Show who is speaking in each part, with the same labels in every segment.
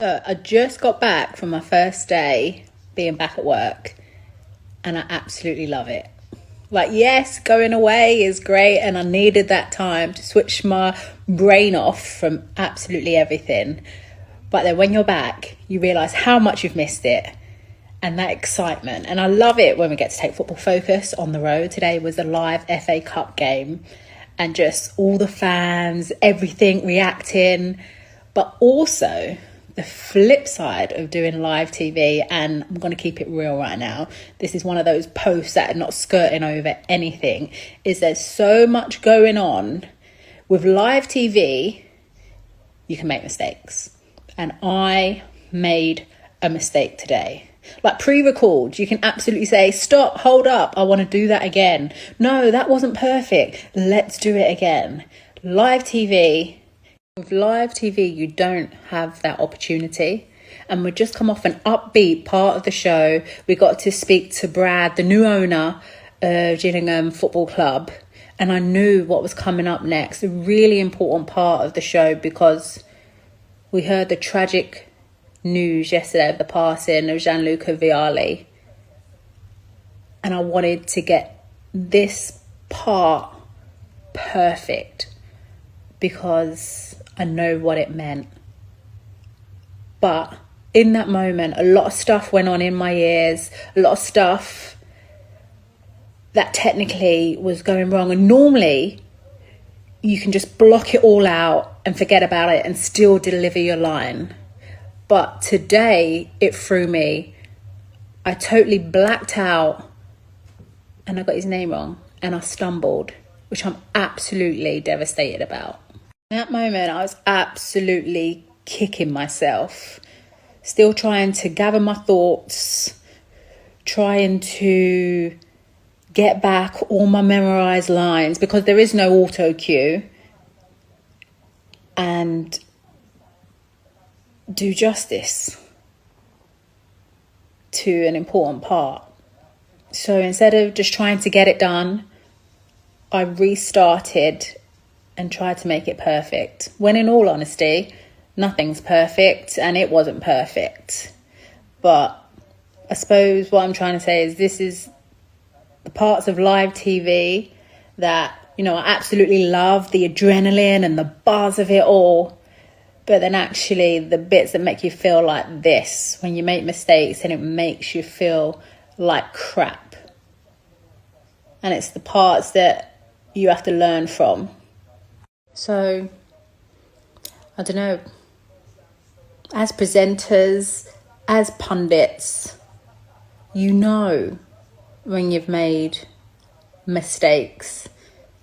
Speaker 1: I just got back from my first day being back at work and I absolutely love it. Like, yes, going away is great and I needed that time to switch my brain off from absolutely everything. But then when you're back, you realise how much you've missed it and that excitement. And I love it when we get to take Football Focus on the road. Today was a live FA Cup game and just all the fans, everything reacting, but also the flip side of doing live TV, and I'm going to keep it real right now, this is one of those posts that are not skirting over anything, is there's so much going on. With live TV, you can make mistakes. And I made a mistake today. Like pre-record, you can absolutely say, stop, hold up, I want to do that again. No, that wasn't perfect. Let's do it again. Live TV. With live TV, you don't have that opportunity. And we just come off an upbeat part of the show. We got to speak to Brad, the new owner of Gillingham Football Club. And I knew what was coming up next. A really important part of the show because we heard the tragic news yesterday of the passing of Gianluca Vialli. And I wanted to get this part perfect because I know what it meant. But in that moment, a lot of stuff went on in my ears, a lot of stuff that technically was going wrong. And normally you can just block it all out and forget about it and still deliver your line. But today it threw me. I totally blacked out and I got his name wrong and I stumbled, which I'm absolutely devastated about. In that moment, I was absolutely kicking myself, still trying to gather my thoughts, trying to get back all my memorized lines because there is no auto cue, and do justice to an important part. So instead of just trying to get it done, I restarted and tried to make it perfect. When in all honesty, nothing's perfect and it wasn't perfect. But I suppose what I'm trying to say is this is the parts of live TV that, I absolutely love, the adrenaline and the buzz of it all. But then actually the bits that make you feel like this, when you make mistakes and it makes you feel like crap. And it's the parts that you have to learn from. So, I don't know, as presenters, as pundits, when you've made mistakes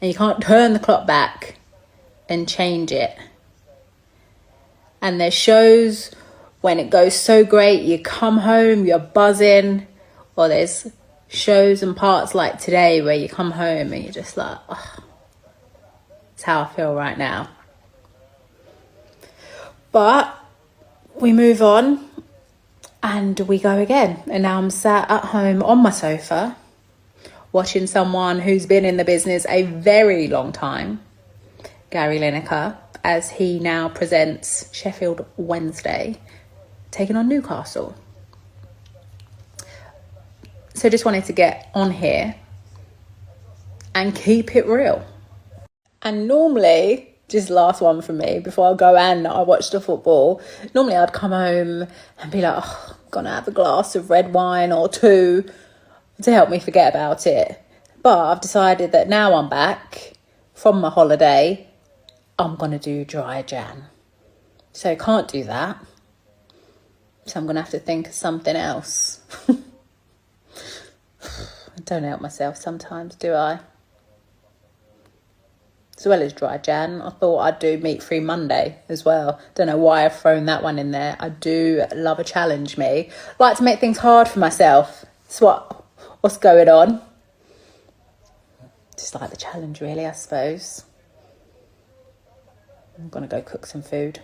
Speaker 1: and you can't turn the clock back and change it. And there's shows when it goes so great, you come home, you're buzzing, or there's shows and parts like today where you come home and you're just like, oh, it's how I feel right now. But we move on and we go again. And now I'm sat at home on my sofa watching someone who's been in the business a very long time, Gary Lineker, as he now presents Sheffield Wednesday, taking on Newcastle. So just wanted to get on here and keep it real. And normally, just last one for me, before I go and I watch the football, normally I'd come home and be like, I'm going to have a glass of red wine or two to help me forget about it. But I've decided that now I'm back from my holiday, I'm going to do dry Jan. So I can't do that. So I'm going to have to think of something else. I don't help myself sometimes, do I? As well as dry Jan, I thought I'd do meat-free Monday as well. Don't know why I've thrown that one in there. I do love a challenge, me. Like to make things hard for myself. That's what's going on. Just like the challenge, really, I suppose. I'm going to go cook some food.